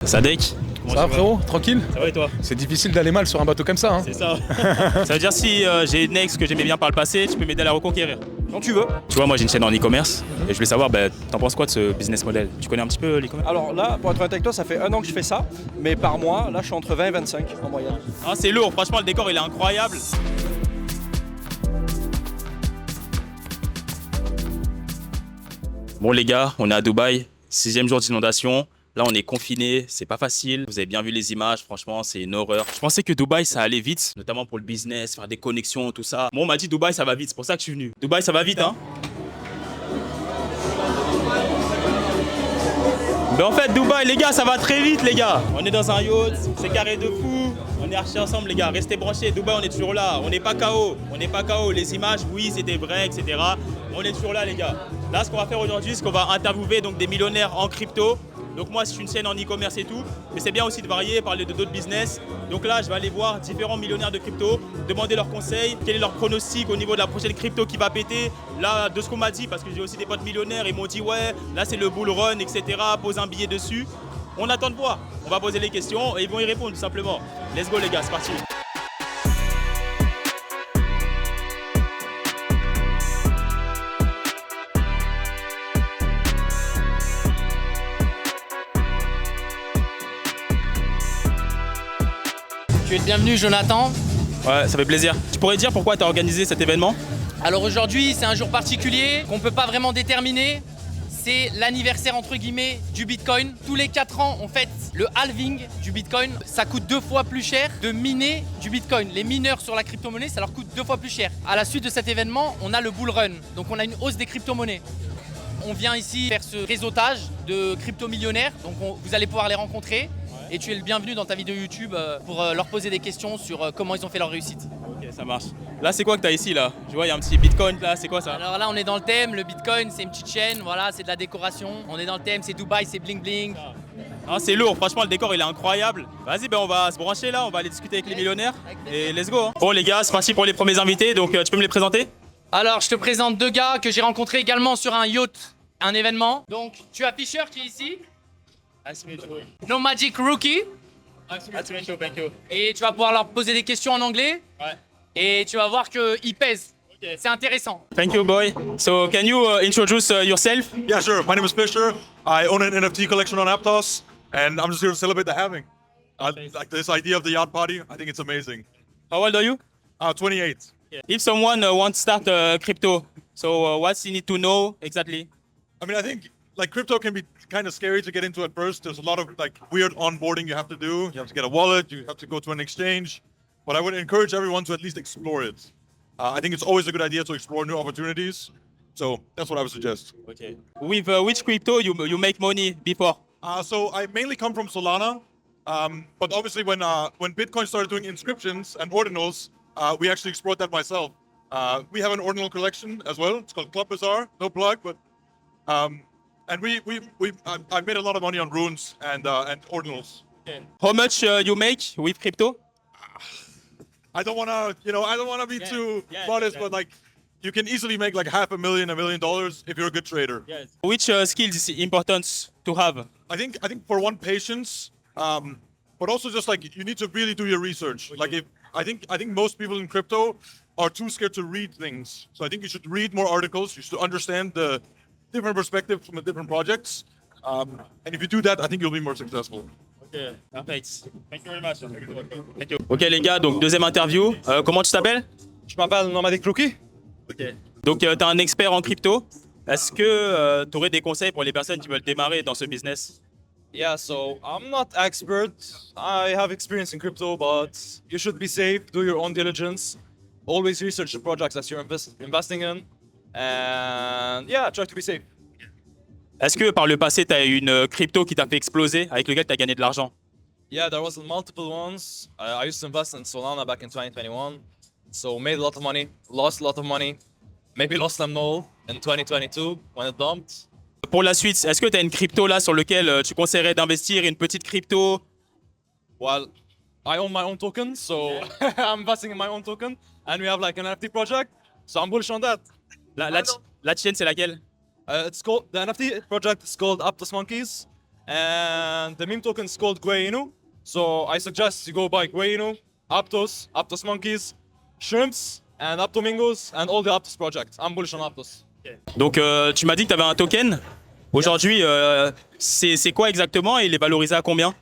Sadek, Ça va frérot, tranquille? ça va et toi? C'est difficile d'aller mal sur un bateau comme ça, hein. C'est ça. Ça veut dire si j'ai une ex que j'aimais bien par le passé, tu peux m'aider à la reconquérir. Quand tu veux. Tu vois, moi j'ai une chaîne en e-commerce et je voulais savoir, t'en penses quoi de ce business model? Tu connais un petit peu l'e-commerce? Alors là, pour être honnête avec toi, ça fait 1 an que je fais ça, mais par mois, là, je suis entre 20 et 25 en moyenne. Ah, c'est lourd, franchement le décor il est incroyable. Bon les gars, on est à Dubaï, 6e jour d'inondation. Là on est confinés, c'est pas facile. Vous avez bien vu les images, franchement c'est une horreur. Je pensais que Dubaï ça allait vite, notamment pour le business, faire des connexions, tout ça. Bon on m'a dit Dubaï ça va vite, c'est pour ça que je suis venu. Dubaï ça va vite hein. Mais en fait Dubaï les gars ça va très vite les gars. On est dans un yacht, c'est carré de fou. On est archi ensemble les gars, restez branchés. Dubaï on est toujours là, on n'est pas KO. On n'est pas KO, les images oui c'était vrai etc. On est toujours là les gars. Là ce qu'on va faire aujourd'hui c'est qu'on va interviewer donc des millionnaires en crypto. Donc moi c'est une chaîne en e-commerce et tout, mais c'est bien aussi de varier, parler de d'autres business. Donc là je vais aller voir différents millionnaires de crypto, demander leurs conseils, quel est leur pronostic au niveau de la prochaine crypto qui va péter. Là de ce qu'on m'a dit, parce que j'ai aussi des potes millionnaires, ils m'ont dit ouais, là c'est le bull run, etc. Pose un billet dessus. On attend de voir, on va poser les questions et ils vont y répondre tout simplement. Let's go les gars, c'est parti. Tu es le bienvenu Jonathan. Ouais, ça fait plaisir. Tu pourrais dire pourquoi tu as organisé cet événement? Alors aujourd'hui c'est un jour particulier qu'on ne peut pas vraiment déterminer. C'est l'anniversaire entre guillemets du Bitcoin. Tous les 4 ans on fête le halving du Bitcoin. Ça coûte 2 fois plus cher de miner du Bitcoin. Les mineurs sur la crypto-monnaie ça leur coûte 2 fois plus cher. À la suite de cet événement on a le bull run. Donc on a une hausse des crypto-monnaies. On vient ici faire ce réseautage de crypto-millionnaires. Donc vous allez pouvoir les rencontrer. Et tu es le bienvenu dans ta vidéo YouTube pour leur poser des questions sur comment ils ont fait leur réussite. Ok, ça marche. Là, c'est quoi que tu as ici là? Je vois, il y a un petit Bitcoin là, c'est quoi ça? Alors là, on est dans le thème. Le Bitcoin, c'est une petite chaîne. Voilà, c'est de la décoration. On est dans le thème. C'est Dubaï, c'est bling bling. Ah, c'est lourd, franchement, le décor il est incroyable. Vas-y, on va se brancher là, on va aller discuter avec les millionnaires. Et let's go. Hein. Bon, les gars, c'est parti pour les premiers invités. Donc, tu peux me les présenter? Alors, je te présente 2 gars que j'ai rencontrés également sur un yacht, un événement. Donc, tu as Fisher qui est ici. No Magic Rookie. Et tu vas pouvoir leur poser des questions en anglais. Ouais. Et tu vas voir qu'ils pèsent. Okay. C'est intéressant. Thank you, boy. So, can you introduce yourself? Yeah, sure. My name is Fisher. I own an NFT collection on Aptos, and I'm just here to celebrate the halving. Like this idea of the yacht party, I think it's amazing. How old are you? 28. Yeah. If someone wants to start crypto, so what's he need to know exactly? I mean, I think like crypto can be kind of scary to get into at first. There's a lot of like weird onboarding you have to do. You have to get a wallet. You have to go to an exchange. But I would encourage everyone to at least explore it. I think it's always a good idea to explore new opportunities. So that's what I would suggest. Okay. With which crypto you make money before? So I mainly come from Solana. But obviously when Bitcoin started doing inscriptions and ordinals, we actually explored that myself. We have an ordinal collection as well. It's called Club Bazaar. No plug, but and I've made a lot of money on runes and ordinals. Okay. How much you make with crypto? I don't wanna be too modest, but like you can easily make like $500,000, $1 million if you're a good trader. Yes. Which skills is important to have? I think for one, patience, but also just like you need to really do your research. Okay. Like I think most people in crypto are too scared to read things. So I think you should read more articles. You should understand the different perspectives from the different projects. And if you do that, I think you'll be more successful. Okay, perfect. Thank you very much. Thank you. Ok les gars, donc deuxième interview. Comment tu t'appelles? Je m'appelle No Magic Rookie. Ok. Donc tu es un expert en crypto. Est-ce que tu aurais des conseils pour les personnes qui veulent démarrer dans ce business? Yeah, so I'm not expert. I have experience in crypto, but you should be safe, do your own diligence. Always research the projects that you're investing in. And yeah, try to be safe. Est-ce que par le passé, tu as eu une crypto qui t'a fait exploser, avec lequel tu as gagné de l'argent? Yeah, there was multiple ones. I used to invest in Solana back in 2021. So made a lot of money, lost a lot of money. Maybe lost them all in 2022 when it dumped. Pour la suite, est-ce que tu as une crypto là sur laquelle tu conseillerais d'investir, une petite crypto? Well, I own my own token, so I'm investing in my own token. And we have like an NFT project, so I'm bullish on that. La tienne, c'est laquelle? It's called the NFT project is called Aptos Monkeys, And the meme token is called Guayinu. So I suggest you go buy Guayinu, Aptos, Aptos Monkeys, Shrimps, and Aptomingos, and all the Aptos projects. I'm bullish on Aptos. Donc tu m'as dit que tu avais un token. Aujourd'hui, c'est quoi exactement et il est valorisé à combien?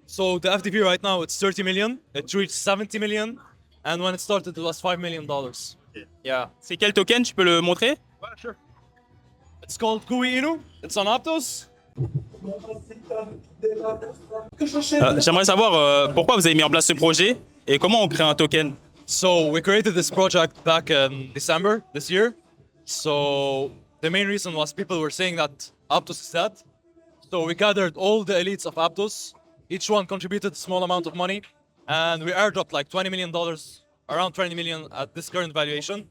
So the FTP right now, it's 30 million. It reached 70 million. And when it started, it was $5 million. Yeah. C'est quel token? Tu peux le montrer? Well, sure. It's called Guayinu. It's on Aptos. J'aimerais savoir pourquoi vous avez mis en place ce projet et comment on crée un token. So we created this project back in December this year. So the main reason was people were saying that Aptos is dead. So we gathered all the elites of Aptos. Each one contributed a small amount of money. And we airdropped like $20 million, around 20 million at this current valuation,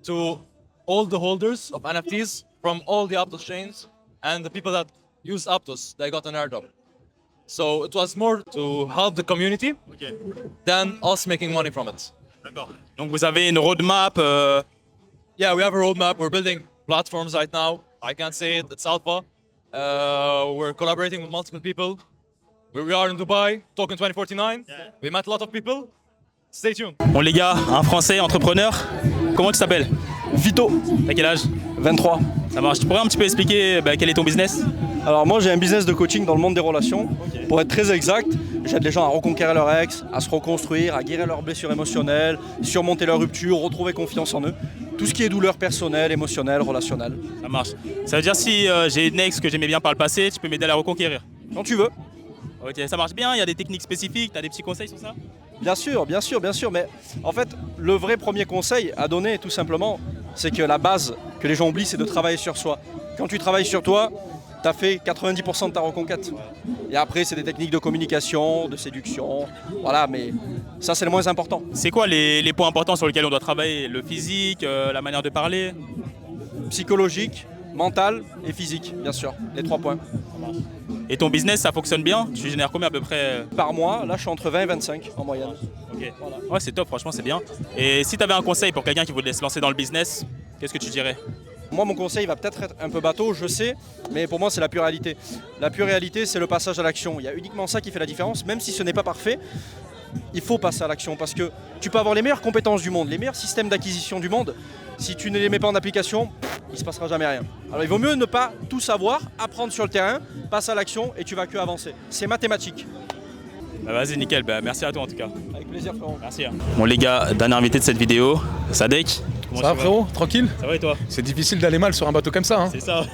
to all the holders of NFTs from all the Aptos chains. And the people that use Aptos, they got an airdrop. So it was more to help the community than us making money from it. Donc vous avez une roadmap. Yeah, we have a roadmap. We're building platforms right now. I can't say it, it's alpha. We're collaborating with multiple people. We are in Dubai, Token 2049. We met a lot of people. Stay tuned. Bon les gars, un Français entrepreneur. Comment tu t'appelles? Vito, T'as quel âge? 23. Ça marche. Tu pourrais un petit peu expliquer quel est ton business? Alors moi j'ai un business de coaching dans le monde des relations. Pour être très exact, j'aide les gens à reconquérir leur ex, à se reconstruire, à guérir leurs blessures émotionnelles, surmonter leurs ruptures, retrouver confiance en eux. Tout ce qui est douleur personnelle, émotionnelle, relationnelle. Ça marche. Ça veut dire si j'ai une ex que j'aimais bien par le passé, tu peux m'aider à la reconquérir? Quand tu veux. Ok, ça marche bien, il y a des techniques spécifiques, tu as des petits conseils sur ça? Bien sûr, bien sûr, bien sûr. Mais en fait, le vrai premier conseil à donner, tout simplement, c'est que la base que les gens oublient, c'est de travailler sur soi. Quand tu travailles sur toi, tu as fait 90% de ta reconquête. Et après, c'est des techniques de communication, de séduction. Voilà, mais ça, c'est le moins important. C'est quoi les points importants sur lesquels on doit travailler? Le physique, la manière de parler? Psychologique, mental et physique, bien sûr. Les 3 points. Et ton business, ça fonctionne bien? Tu génères combien à peu près? Par mois, là, je suis entre 20 et 25 en moyenne. Ok. Ouais, c'est top, franchement, c'est bien. Et si tu avais un conseil pour quelqu'un qui voulait se lancer dans le business, qu'est-ce que tu dirais? Moi, mon conseil va peut-être être un peu bateau, je sais, mais pour moi, c'est la pure réalité. La pure réalité, c'est le passage à l'action. Il y a uniquement ça qui fait la différence, même si ce n'est pas parfait. Il faut passer à l'action parce que tu peux avoir les meilleures compétences du monde, les meilleurs systèmes d'acquisition du monde. Si tu ne les mets pas en application, il ne se passera jamais rien. Alors il vaut mieux ne pas tout savoir, apprendre sur le terrain, passer à l'action et tu vas que avancer. C'est mathématique. Bah vas-y, nickel. Bah, merci à toi en tout cas. Avec plaisir, frérot. Merci. Bon les gars, dernier invité de cette vidéo, Sadek. Comment Ça va tu frérot? Tranquille? Ça va et toi? C'est difficile d'aller mal sur un bateau comme ça. Hein. C'est ça.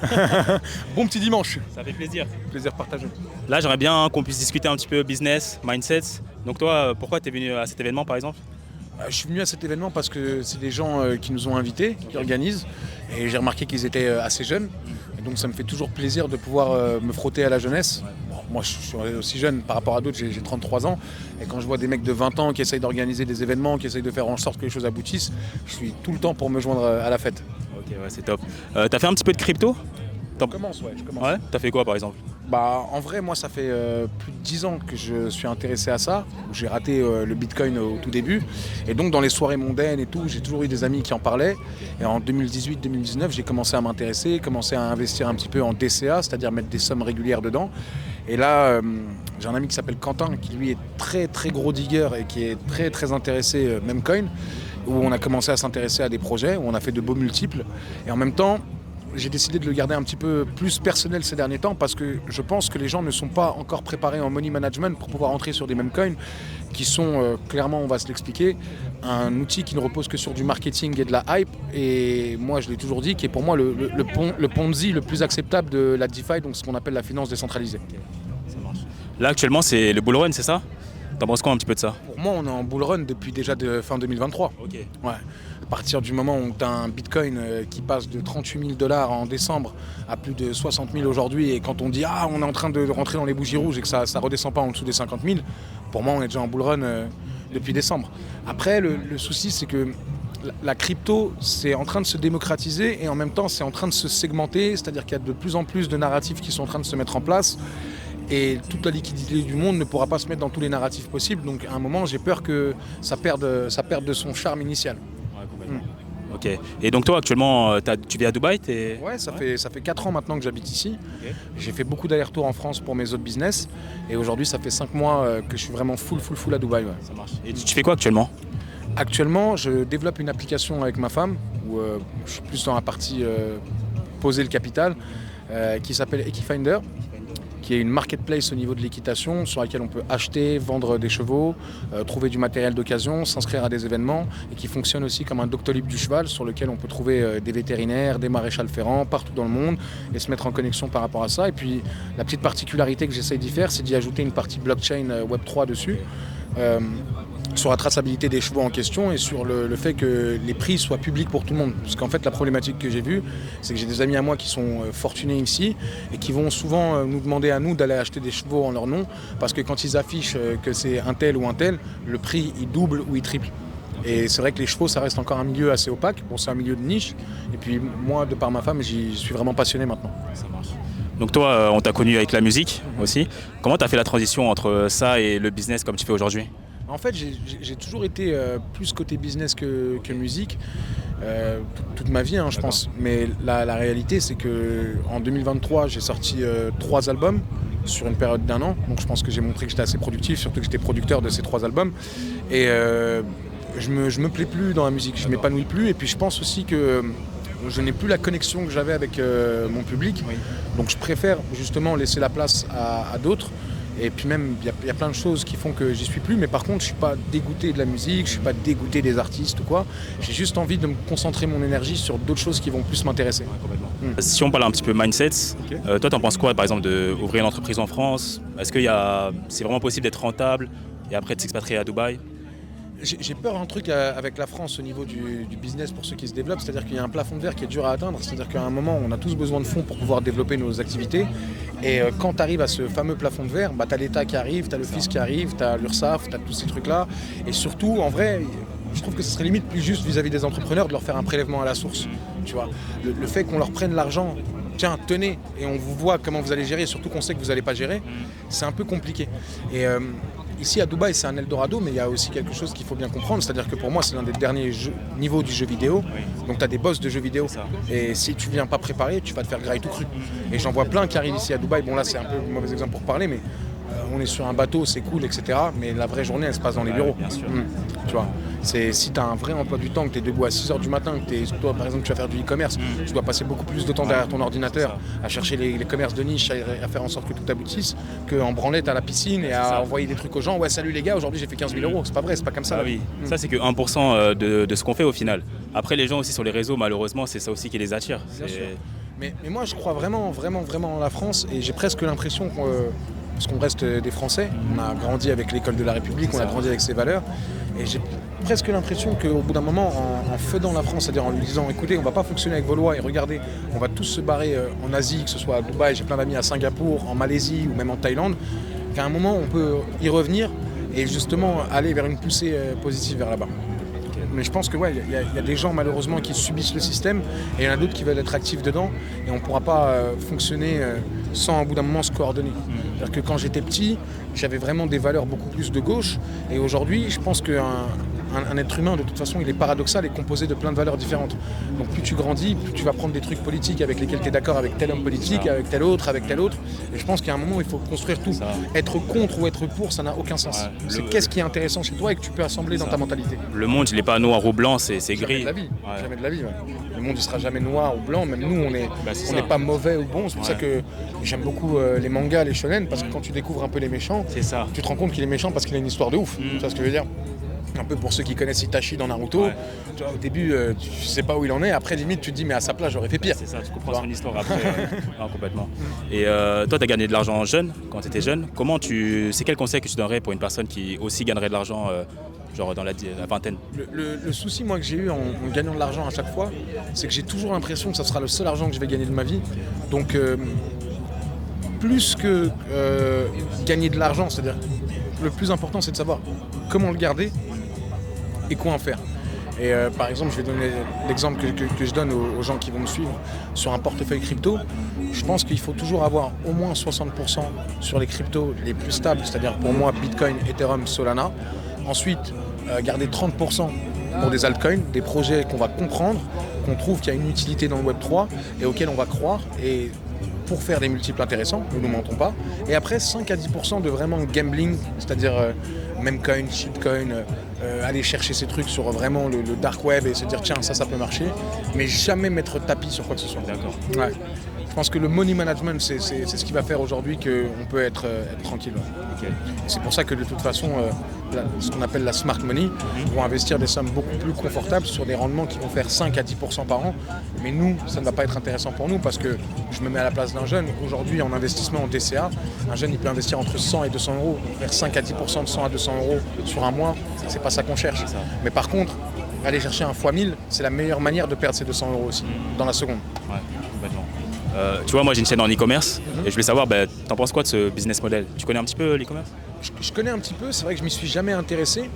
Bon petit dimanche. Ça fait plaisir. Plaisir partagé. Là, j'aimerais bien qu'on puisse discuter un petit peu business, mindset. Donc toi, pourquoi tu es venu à cet événement par exemple? Je suis venu à cet événement parce que c'est des gens qui nous ont invités, qui organisent. Et j'ai remarqué qu'ils étaient assez jeunes. Et donc ça me fait toujours plaisir de pouvoir me frotter à la jeunesse. Bon, moi je suis aussi jeune par rapport à d'autres, j'ai 33 ans. Et quand je vois des mecs de 20 ans qui essayent d'organiser des événements, qui essayent de faire en sorte que les choses aboutissent, je suis tout le temps pour me joindre à la fête. Ok, ouais, c'est top. T'as fait un petit peu de crypto? Je commence, ouais, je commence. Ouais. T'as fait quoi par exemple? Bah, en vrai, moi, ça fait plus de 10 ans que je suis intéressé à ça. J'ai raté le Bitcoin au tout début. Et donc, dans les soirées mondaines et tout, j'ai toujours eu des amis qui en parlaient. Et en 2018-2019, j'ai commencé à m'intéresser, commencé à investir un petit peu en DCA, c'est-à-dire mettre des sommes régulières dedans. Et là, j'ai un ami qui s'appelle Quentin, qui lui est très, très gros digger et qui est très, très intéressé Memecoin, où on a commencé à s'intéresser à des projets, où on a fait de beaux multiples. Et en même temps, j'ai décidé de le garder un petit peu plus personnel ces derniers temps parce que je pense que les gens ne sont pas encore préparés en money management pour pouvoir entrer sur des memecoins qui sont clairement, on va se l'expliquer, un outil qui ne repose que sur du marketing et de la hype. Et moi, je l'ai toujours dit, qui est pour moi le Ponzi le plus acceptable de la DeFi, donc ce qu'on appelle la finance décentralisée. Ça marche. Là, actuellement, c'est le bull run, c'est ça? T'en penses quoi un petit peu de ça? Pour moi, on est en bull run depuis déjà fin 2023. Ok. Ouais. À partir du moment où tu as un Bitcoin qui passe de 38 000 $ en décembre à plus de 60 000 aujourd'hui, et quand on dit ah on est en train de rentrer dans les bougies rouges et que ça redescend pas en dessous des 50 000, pour moi on est déjà en bull run depuis décembre. Après le souci c'est que la crypto c'est en train de se démocratiser et en même temps c'est en train de se segmenter, c'est-à-dire qu'il y a de plus en plus de narratifs qui sont en train de se mettre en place. Et toute la liquidité du monde ne pourra pas se mettre dans tous les narratifs possibles. Donc à un moment j'ai peur que ça perde de son charme initial. Ok. Et donc toi, actuellement, tu vis à Dubaï Ouais, ça fait 4 ans maintenant que j'habite ici. Okay. J'ai fait beaucoup d'allers-retours en France pour mes autres business. Et aujourd'hui, ça fait 5 mois que je suis vraiment full à Dubaï. Ouais. Ça marche. Et tu fais quoi actuellement? Actuellement, je développe une application avec ma femme, où je suis plus dans la partie poser le capital, qui s'appelle Equifinder, qui est une marketplace au niveau de l'équitation sur laquelle on peut acheter, vendre des chevaux, trouver du matériel d'occasion, s'inscrire à des événements, et qui fonctionne aussi comme un Doctolib du cheval sur lequel on peut trouver des vétérinaires, des maréchals ferrants partout dans le monde et se mettre en connexion par rapport à ça. Et puis la petite particularité que j'essaye d'y faire, c'est d'y ajouter une partie blockchain Web3 dessus. Sur la traçabilité des chevaux en question et sur le fait que les prix soient publics pour tout le monde. Parce qu'en fait, la problématique que j'ai vue, c'est que j'ai des amis à moi qui sont fortunés ici et qui vont souvent nous demander à nous d'aller acheter des chevaux en leur nom parce que quand ils affichent que c'est un tel ou un tel, le prix il double ou il triple. Et c'est vrai que les chevaux, ça reste encore un milieu assez opaque. Bon, c'est un milieu de niche. Et puis moi, de par ma femme, j'y suis vraiment passionné maintenant. Ça marche. Donc toi, on t'a connu avec la musique aussi. Comment tu as fait la transition entre ça et le business comme tu fais aujourd'hui? En fait, j'ai toujours été plus côté business que musique, toute ma vie, je pense. Mais la réalité, c'est qu'en 2023, j'ai sorti 3 albums sur une période d'1 an. Donc je pense que j'ai montré que j'étais assez productif, surtout que j'étais producteur de ces 3 albums. Et je me plais plus dans la musique, je m'épanouis plus. Et puis je pense aussi que je n'ai plus la connexion que j'avais avec mon public. Oui. Donc je préfère justement laisser la place à d'autres. Et puis même, il y a plein de choses qui font que j'y suis plus. Mais par contre, je ne suis pas dégoûté de la musique, je ne suis pas dégoûté des artistes ou quoi. J'ai juste envie de me concentrer mon énergie sur d'autres choses qui vont plus m'intéresser. Ouais, Si on parle un petit peu mindset, okay. Toi, tu en penses quoi, par exemple, d'ouvrir une entreprise en France? Est-ce que c'est vraiment possible d'être rentable et après de s'expatrier à Dubaï? J'ai peur d'un truc avec la France au niveau du business pour ceux qui se développent, c'est-à-dire qu'il y a un plafond de verre qui est dur à atteindre, c'est-à-dire qu'à un moment on a tous besoin de fonds pour pouvoir développer nos activités et quand tu arrives à ce fameux plafond de verre, tu as l'État qui arrive, tu as le fisc qui arrive, tu as l'URSSAF, tu as tous ces trucs-là et surtout en vrai je trouve que ce serait limite plus juste vis-à-vis des entrepreneurs de leur faire un prélèvement à la source, tu vois. Le fait qu'on leur prenne l'argent, tiens, tenez, et on vous voit comment vous allez gérer, surtout qu'on sait que vous n'allez pas gérer, c'est un peu compliqué. Et ici à Dubaï, c'est un Eldorado, mais il y a aussi quelque chose qu'il faut bien comprendre, c'est-à-dire que pour moi, c'est l'un des derniers niveaux du jeu vidéo. Oui. Donc tu as des boss de jeux vidéo. Et si tu viens pas préparé, tu vas te faire grailler tout cru. Et j'en vois plein qui arrivent ici à Dubaï. Bon là, c'est un peu un mauvais exemple pour parler, mais on est sur un bateau, c'est cool, etc. Mais la vraie journée, elle se passe dans les bureaux. Bien sûr. Tu vois, si tu as un vrai emploi du temps, que tu es debout à 6h du matin, que toi, par exemple, tu vas faire du e-commerce, tu dois passer beaucoup plus de temps derrière ton ordinateur à chercher les commerces de niche, à faire en sorte que tout aboutisse, qu'en branlette à la piscine et à envoyer des trucs aux gens. Ouais, salut les gars, aujourd'hui j'ai fait 15 000 €. C'est pas vrai, c'est pas comme ça. Ah oui, ça c'est que 1% de ce qu'on fait au final. Après, les gens aussi sur les réseaux, malheureusement, c'est ça aussi qui les attire. Bien sûr. Mais moi, je crois vraiment en la France et j'ai presque l'impression parce qu'on reste des Français, on a grandi avec l'école de la République, on a grandi avec ses valeurs. Et j'ai presque l'impression qu'au bout d'un moment, en feudant la France, c'est-à-dire en lui disant écoutez, on ne va pas fonctionner avec vos lois et regardez, on va tous se barrer en Asie, que ce soit à Dubaï, j'ai plein d'amis à Singapour, en Malaisie ou même en Thaïlande, qu'à un moment on peut y revenir et justement aller vers une poussée positive vers là-bas. Mais je pense que ouais, y a des gens malheureusement qui subissent le système et il y en a d'autres qui veulent être actifs dedans et on ne pourra pas fonctionner sans au bout d'un moment se coordonner. C'est-à-dire que quand j'étais petit, j'avais vraiment des valeurs beaucoup plus de gauche et aujourd'hui je pense qu'un être humain de toute façon il est paradoxal et composé de plein de valeurs différentes. Donc plus tu grandis, plus tu vas prendre des trucs politiques avec lesquels tu es d'accord avec tel homme politique, avec tel autre. Et je pense qu'à un moment il faut construire tout. Être contre ou être pour, ça n'a aucun sens. Ouais, c'est qu'est-ce qui est intéressant chez toi et que tu peux assembler dans ta mentalité. Le monde il n'est pas noir ou blanc, c'est gris. Jamais de la vie. Ouais. Le monde il sera jamais noir ou blanc, même nous on n'est pas mauvais ou bon. C'est pour ça que j'aime beaucoup les mangas, les shonen, parce que quand tu découvres un peu les méchants, tu te rends compte qu'il est méchant parce qu'il a une histoire de ouf. Tu vois ce que je veux dire? Un peu pour ceux qui connaissent Itachi dans Naruto, tu vois, au début tu sais pas où il en est, après limite tu te dis mais à sa place j'aurais fait pire. C'est ça, tu comprends son histoire après, non, complètement. Et toi tu as gagné de l'argent jeune, quand tu étais jeune, c'est quel conseil que tu donnerais pour une personne qui aussi gagnerait de l'argent genre dans la vingtaine? Le souci moi que j'ai eu en gagnant de l'argent à chaque fois, c'est que j'ai toujours l'impression que ça sera le seul argent que je vais gagner de ma vie. Donc plus que gagner de l'argent, c'est-à-dire le plus important c'est de savoir comment le garder et quoi en faire. Et par exemple, je vais donner l'exemple que je donne aux gens qui vont me suivre sur un portefeuille crypto. Je pense qu'il faut toujours avoir au moins 60% sur les cryptos les plus stables, c'est-à-dire pour moi Bitcoin, Ethereum, Solana. Ensuite, garder 30% pour des altcoins, des projets qu'on va comprendre, qu'on trouve qu'il y a une utilité dans le Web3 et auxquels on va croire. Et pour faire des multiples intéressants, nous ne mentons pas. Et après, 5 à 10% de vraiment gambling, c'est-à-dire memecoin, shitcoin, aller chercher ces trucs sur vraiment le dark web et se dire tiens, ça peut marcher, mais jamais mettre tapis sur quoi que ce soit. D'accord. Ouais. Je pense que le money management, c'est ce qui va faire aujourd'hui qu'on peut être tranquille. Ok. C'est pour ça que de toute façon, ce qu'on appelle la smart money, vont investir des sommes beaucoup plus confortables sur des rendements qui vont faire 5 à 10% par an. Mais nous, ça ne va pas être intéressant pour nous parce que je me mets à la place d'un jeune. Aujourd'hui, en investissement en DCA, un jeune il peut investir entre 100 et 200 euros. Faire 5 à 10% de 100 à 200 euros sur un mois, c'est pas ça qu'on cherche. Ça. Mais par contre, aller chercher un fois 1000, c'est la meilleure manière de perdre ces 200 euros aussi, dans la seconde. Ouais, complètement. Tu vois, moi j'ai une chaîne en e-commerce et je voulais savoir, t'en penses quoi de ce business model? Tu connais un petit peu l'e-commerce? Je connais un petit peu, c'est vrai que je m'y suis jamais intéressé.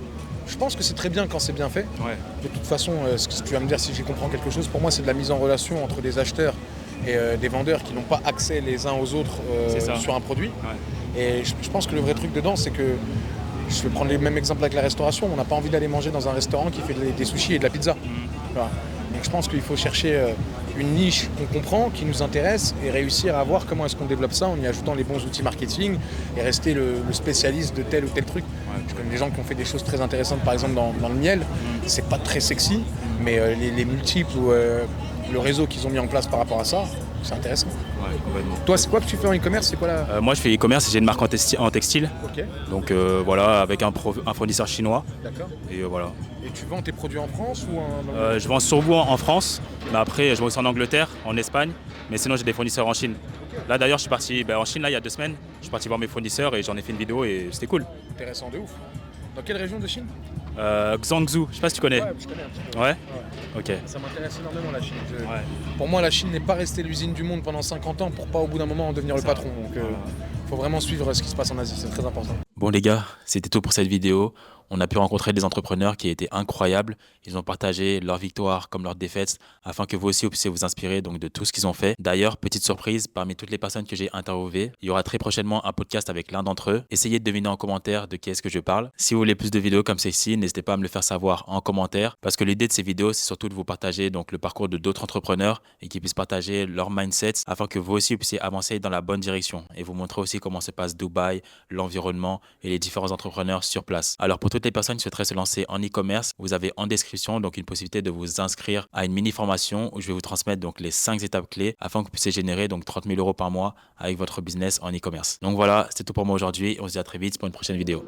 Je pense que c'est très bien quand c'est bien fait. Ouais. De toute façon, ce que tu vas me dire si j'y comprends quelque chose, pour moi c'est de la mise en relation entre des acheteurs et des vendeurs qui n'ont pas accès les uns aux autres sur un produit. Ouais. Et je pense que le vrai truc dedans, c'est que, je vais prendre les mêmes exemples avec la restauration, on n'a pas envie d'aller manger dans un restaurant qui fait des sushis et de la pizza. Voilà. Donc je pense qu'il faut chercher une niche qu'on comprend, qui nous intéresse et réussir à voir comment est-ce qu'on développe ça en y ajoutant les bons outils marketing et rester le spécialiste de tel ou tel truc. Ouais. Je connais des gens qui ont fait des choses très intéressantes, par exemple dans le miel. C'est pas très sexy, mais les multiples ou le réseau qu'ils ont mis en place par rapport à ça, c'est intéressant. Ouais, complètement. Toi, c'est quoi que tu fais en e-commerce? C'est quoi la... Moi je fais e-commerce et j'ai une marque en textile. Ok. Donc voilà, avec un fournisseur chinois. D'accord. Et voilà. Et tu vends tes produits en France ou Je vends sur vous en France, mais après je vends aussi en Angleterre, en Espagne, mais sinon j'ai des fournisseurs en Chine. Là d'ailleurs je suis parti en Chine là, il y a 2 semaines, je suis parti voir mes fournisseurs et j'en ai fait une vidéo et c'était cool. Intéressant de ouf. Dans quelle région de Chine? Guangzhou, je sais pas si tu connais. Ouais, je connais un petit peu. Ouais. Ouais. Ok. Ça m'intéresse énormément la Chine. Ouais. Pour moi, la Chine n'est pas restée l'usine du monde pendant 50 ans pour pas au bout d'un moment en devenir le patron. Donc il faut vraiment suivre ce qui se passe en Asie, c'est très important. Bon les gars, c'était tout pour cette vidéo. On a pu rencontrer des entrepreneurs qui étaient incroyables. Ils ont partagé leurs victoires comme leurs défaites afin que vous aussi vous puissiez vous inspirer donc de tout ce qu'ils ont fait. D'ailleurs, petite surprise, parmi toutes les personnes que j'ai interviewées, il y aura très prochainement un podcast avec l'un d'entre eux. Essayez de deviner en commentaire de qui est-ce que je parle. Si vous voulez plus de vidéos comme celle-ci, n'hésitez pas à me le faire savoir en commentaire parce que l'idée de ces vidéos, c'est surtout de vous partager donc le parcours de d'autres entrepreneurs et qu'ils puissent partager leur mindset afin que vous aussi vous puissiez avancer dans la bonne direction et vous montrer aussi comment se passe Dubaï, l'environnement et les différents entrepreneurs sur place. Alors pour toutes les personnes qui souhaiteraient se lancer en e-commerce, vous avez en description donc une possibilité de vous inscrire à une mini formation où je vais vous transmettre donc les 5 étapes clés afin que vous puissiez générer donc 30 000 € par mois avec votre business en e-commerce. Donc voilà, c'est tout pour moi aujourd'hui. On se dit à très vite pour une prochaine vidéo.